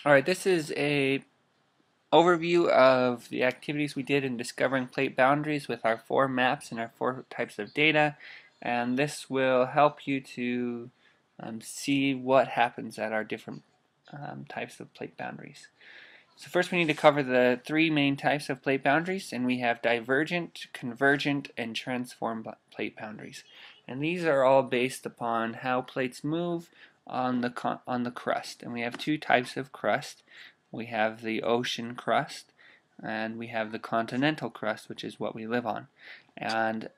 Alright, this is a overview of the activities we did in discovering plate boundaries with our 4 maps and our 4 types of data, and this will help you to see what happens at our different types of plate boundaries. So first we need to cover the 3 main types of plate boundaries, and we have divergent, convergent, and transform plate boundaries. And these are all based upon how plates move on the crust. And we have 2 types of crust. We have the ocean crust, and we have the continental crust, which is what we live on. And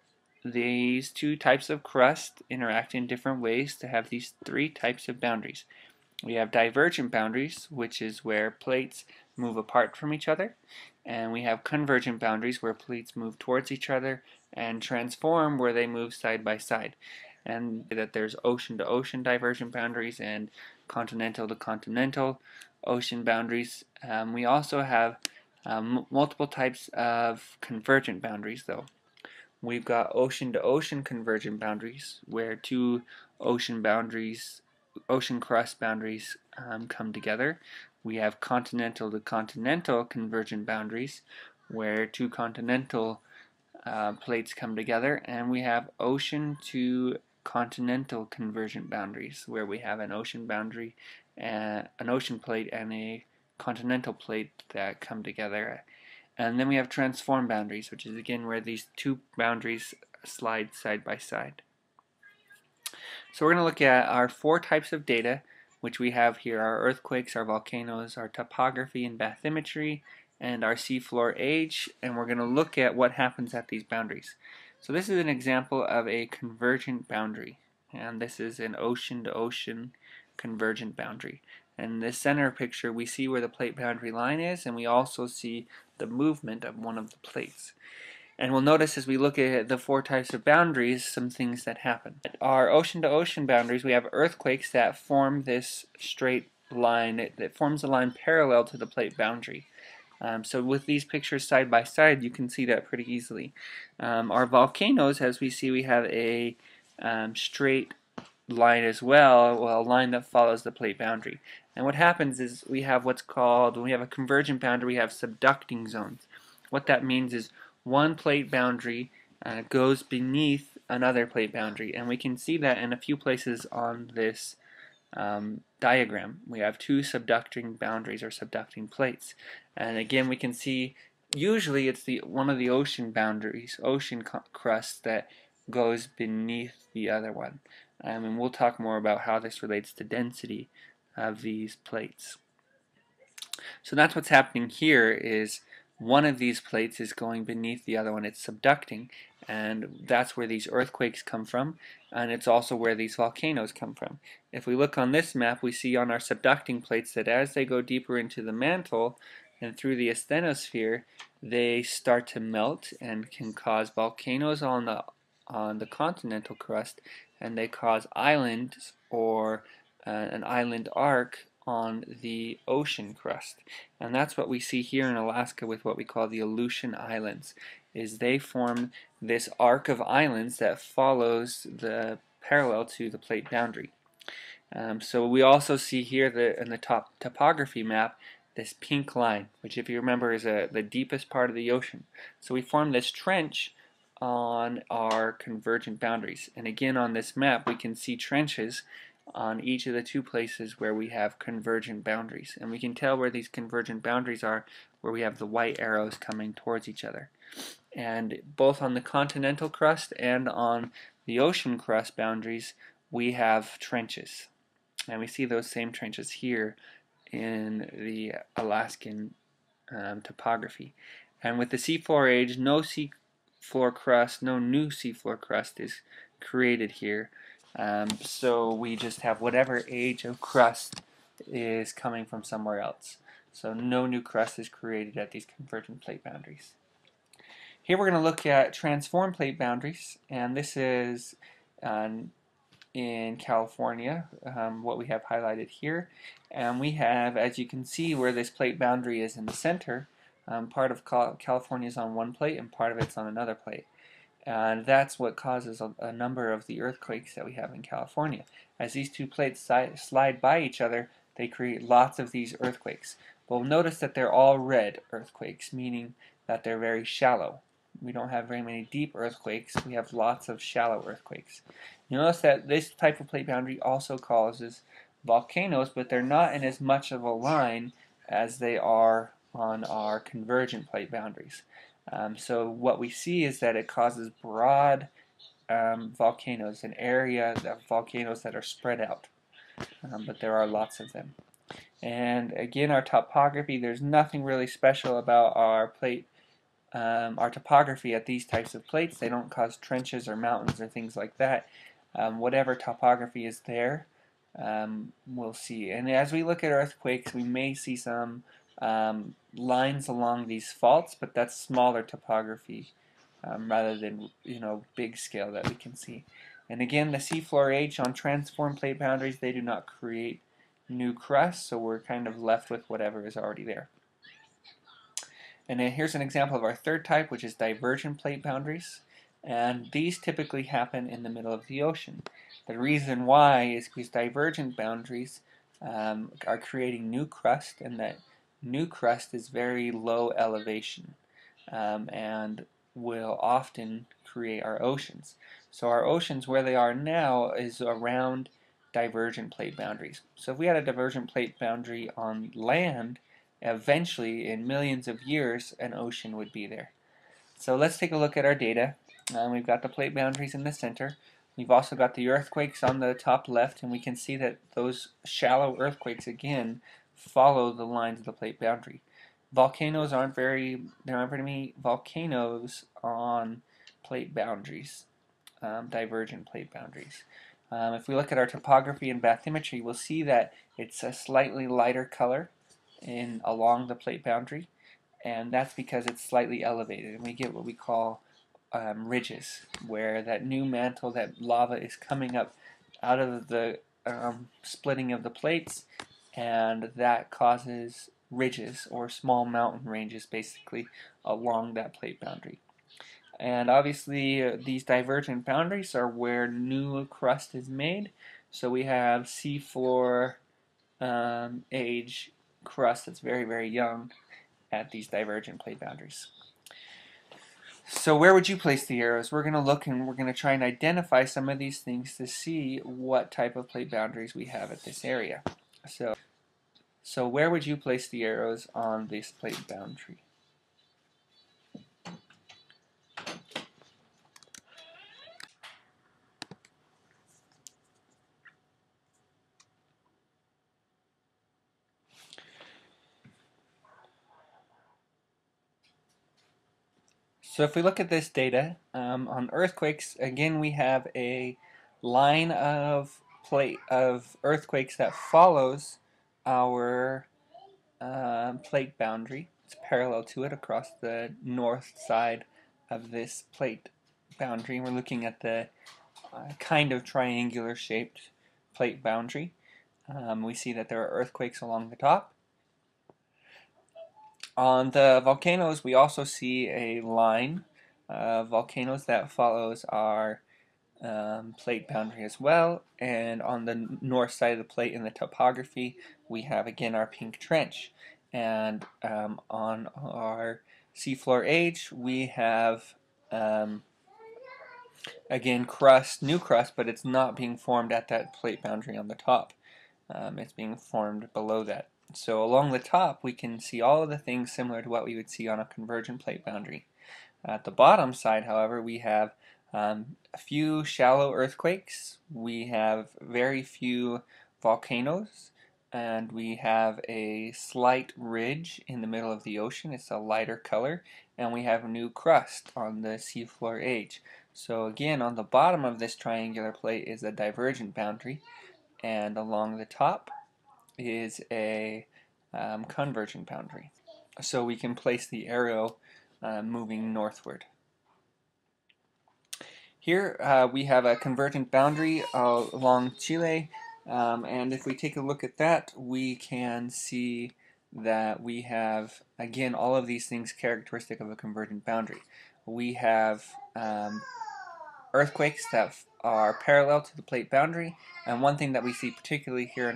these 2 types of crust interact in different ways to have these 3 types of boundaries. We have divergent boundaries, which is where plates move apart from each other, and we have convergent boundaries where plates move towards each other, and transform where they move side by side. And that there's ocean to ocean divergent boundaries and continental to continental ocean boundaries. We also have multiple types of convergent boundaries, though. We've got ocean to ocean convergent boundaries where 2 ocean boundaries, ocean crust boundaries come together. We have continental to continental convergent boundaries where 2 continental plates come together, and we have ocean to continental convergent boundaries where we have an ocean boundary, an ocean plate, and a continental plate that come together. And then we have transform boundaries, which is again where these 2 boundaries slide side by side. So we're going to look at our 4 types of data, which we have here: our earthquakes, our volcanoes, our topography and bathymetry, and our seafloor age, and we're going to look at what happens at these boundaries. So this is an example of a convergent boundary, and this is an ocean-to-ocean convergent boundary. In this center picture, we see where the plate boundary line is, and we also see the movement of one of the plates. And we'll notice as we look at the 4 types of boundaries some things that happen. Our ocean-to-ocean boundaries, we have earthquakes that form this straight line that forms a line parallel to the plate boundary. So with these pictures side by side, you can see that pretty easily. Our volcanoes, as we see, we have a straight line as well, a line that follows the plate boundary. And what happens is we have what's called, when we have a convergent boundary, we have subducting zones. What that means is one plate boundary goes beneath another plate boundary, and we can see that in a few places on this diagram. We have 2 subducting boundaries or subducting plates, and again we can see usually it's one of the ocean boundaries, ocean crust, that goes beneath the other one. And we'll talk more about how this relates to density of these plates. So that's what's happening here, is one of these plates is going beneath the other one. It's subducting, and that's where these earthquakes come from, and it's also where these volcanoes come from. If we look on this map, we see on our subducting plates that as they go deeper into the mantle and through the asthenosphere, they start to melt and can cause volcanoes on the continental crust, and they cause islands or an island arc on the ocean crust. And that's what we see here in Alaska with what we call the Aleutian Islands, is they form this arc of islands that follows the parallel to the plate boundary. So we also see here in the top topography map this pink line, which if you remember is the deepest part of the ocean. So we form this trench on our convergent boundaries. And again on this map we can see trenches on each of the 2 places where we have convergent boundaries. And we can tell where these convergent boundaries are where we have the white arrows coming towards each other. And both on the continental crust and on the ocean crust boundaries we have trenches. And we see those same trenches here in the Alaskan topography. And with the seafloor age, no seafloor crust, no new seafloor crust is created here. So we just have whatever age of crust is coming from somewhere else. So no new crust is created at these convergent plate boundaries. Here we're going to look at transform plate boundaries, and this is in California, what we have highlighted here. And we have, as you can see, where this plate boundary is in the center, part of California is on one plate and part of it's on another plate. And that's what causes a number of the earthquakes that we have in California. As these 2 plates slide by each other, they create lots of these earthquakes. But we'll notice that they're all red earthquakes, meaning that they're very shallow. We don't have very many deep earthquakes. We have lots of shallow earthquakes. You notice that this type of plate boundary also causes volcanoes, but they're not in as much of a line as they are on our convergent plate boundaries. So what we see is that it causes broad volcanoes, an area of volcanoes that are spread out, but there are lots of them. And again, our topography, there's nothing really special about our plate, our topography at these types of plates. They don't cause trenches or mountains or things like that. Whatever topography is there, we'll see. And as we look at earthquakes, we may see some lines along these faults, but that's smaller topography rather than big scale that we can see. And again, the seafloor age on transform plate boundaries, they do not create new crust, so we're kind of left with whatever is already there. And then here's an example of our third type, which is divergent plate boundaries. And these typically happen in the middle of the ocean. The reason why is because divergent boundaries are creating new crust, and that new crust is very low elevation and will often create our oceans. So our oceans, where they are now, is around divergent plate boundaries. So if we had a divergent plate boundary on land, eventually, in millions of years, an ocean would be there. So let's take a look at our data. We've got the plate boundaries in the center. We've also got the earthquakes on the top left, and we can see that those shallow earthquakes, again, follow the lines of the plate boundary. Volcanoes there aren't very many volcanoes on plate boundaries, divergent plate boundaries. If we look at our topography and bathymetry, we'll see that it's a slightly lighter color along the plate boundary, and that's because it's slightly elevated, and we get what we call ridges, where that new mantle, that lava, is coming up out of the splitting of the plates, and that causes ridges or small mountain ranges basically along that plate boundary. And obviously these divergent boundaries are where new crust is made. So we have seafloor age crust that's very, very young at these divergent plate boundaries. So where would you place the arrows? We're going to look and we're going to try and identify some of these things to see what type of plate boundaries we have at this area. So where would you place the arrows on this plate boundary? So if we look at this data, on earthquakes, again we have a line of earthquakes that follows our plate boundary. It's parallel to it across the north side of this plate boundary. We're looking at the kind of triangular shaped plate boundary. We see that there are earthquakes along the top. On the volcanoes, we also see a line of volcanoes that follows our plate boundary as well. And on the north side of the plate in the topography, we have again our pink trench. And on our seafloor age, we have again new crust, but it's not being formed at that plate boundary on the top. It's being formed below that. So along the top, we can see all of the things similar to what we would see on a convergent plate boundary. At the bottom side, however, we have a few shallow earthquakes, we have very few volcanoes, and we have a slight ridge in the middle of the ocean. It's a lighter color, and we have new crust on the seafloor edge. So again, on the bottom of this triangular plate is a divergent boundary, and along the top is a convergent boundary. So we can place the arrow moving northward. Here we have a convergent boundary along Chile, and if we take a look at that, we can see that we have, again, all of these things characteristic of a convergent boundary. We have earthquakes that are parallel to the plate boundary, and one thing that we see particularly here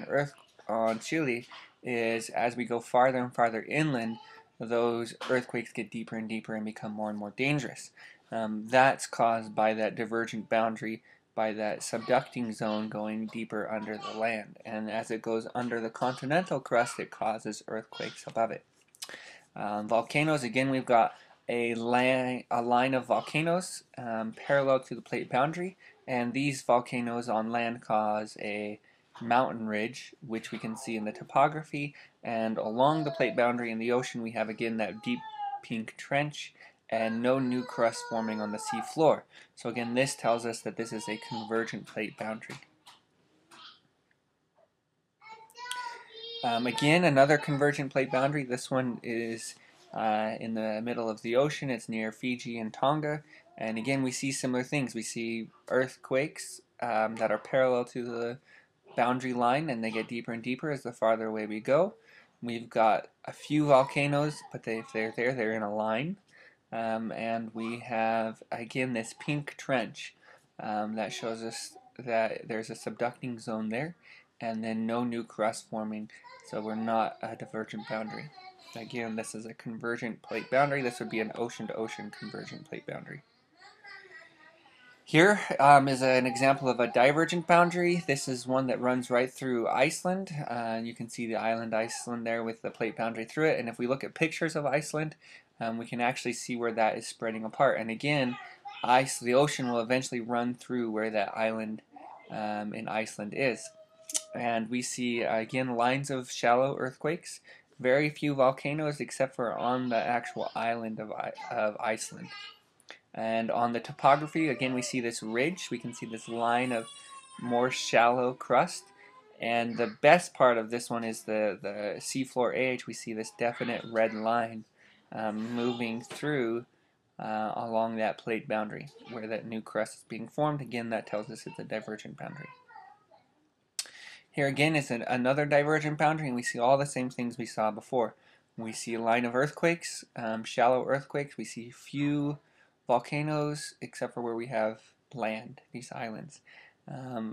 on Chile is as we go farther and farther inland, those earthquakes get deeper and deeper and become more and more dangerous. That's caused by that divergent boundary, by that subducting zone going deeper under the land. And as it goes under the continental crust, it causes earthquakes above it. Volcanoes, again, we've got a line of volcanoes parallel to the plate boundary, and these volcanoes on land cause a mountain ridge, which we can see in the topography, and along the plate boundary in the ocean we have again that deep pink trench and no new crust forming on the sea floor. So again, this tells us that this is a convergent plate boundary. Again, another convergent plate boundary. This one is in the middle of the ocean. It's near Fiji and Tonga. And again, we see similar things. We see earthquakes that are parallel to the boundary line, and they get deeper and deeper as the farther away we go. We've got a few volcanoes, but if they're there, they're in a line. And we have, again, this pink trench that shows us that there's a subducting zone there, and then no new crust forming, so we're not a divergent boundary. Again, this is a convergent plate boundary. This would be an ocean-to-ocean convergent plate boundary. Here is an example of a divergent boundary. This is one that runs right through Iceland. You can see the island Iceland there with the plate boundary through it. And if we look at pictures of Iceland, we can actually see where that is spreading apart. And again, the ocean will eventually run through where that island in Iceland is. And we see, again, lines of shallow earthquakes. Very few volcanoes except for on the actual island of Iceland. And on the topography, again, we see this ridge. We can see this line of more shallow crust. And the best part of this one is the seafloor edge. We see this definite red line moving through along that plate boundary where that new crust is being formed. Again, that tells us it's a divergent boundary. Here again is another divergent boundary, and we see all the same things we saw before. We see a line of earthquakes, shallow earthquakes. We see few volcanoes, except for where we have land, these islands.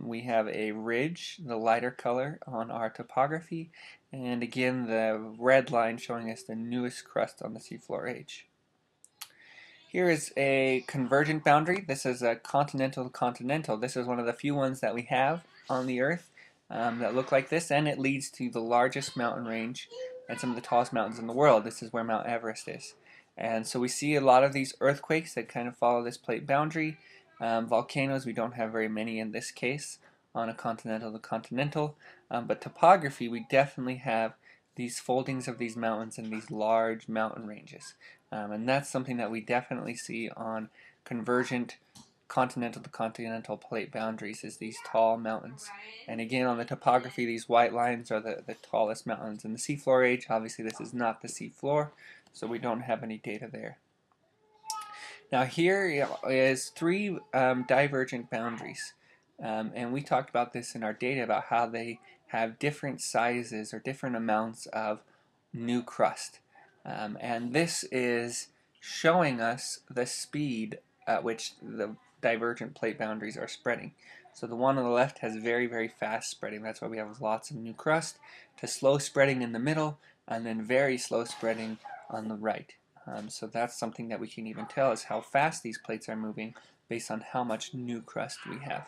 We have a ridge, the lighter color on our topography, and again the red line showing us the newest crust on the seafloor edge. Here is a convergent boundary. This is a continental-continental. This is one of the few ones that we have on the Earth that look like this, and it leads to the largest mountain range and some of the tallest mountains in the world. This is where Mount Everest is. And so we see a lot of these earthquakes that kind of follow this plate boundary. Volcanoes, we don't have very many in this case on a continental to continental, but topography, we definitely have these foldings of these mountains and these large mountain ranges. And that's something that we definitely see on convergent continental to continental plate boundaries, is these tall mountains. And again, on the topography, these white lines are the tallest mountains in the seafloor edge. Obviously, this is not the seafloor, so we don't have any data there. Now here is three divergent boundaries, and we talked about this in our data about how they have different sizes or different amounts of new crust. And this is showing us the speed at which the divergent plate boundaries are spreading. So the one on the left has very, very fast spreading. That's why we have lots of new crust, to slow spreading in the middle, and then very slow spreading on the right. So that's something that we can even tell is how fast these plates are moving based on how much new crust we have.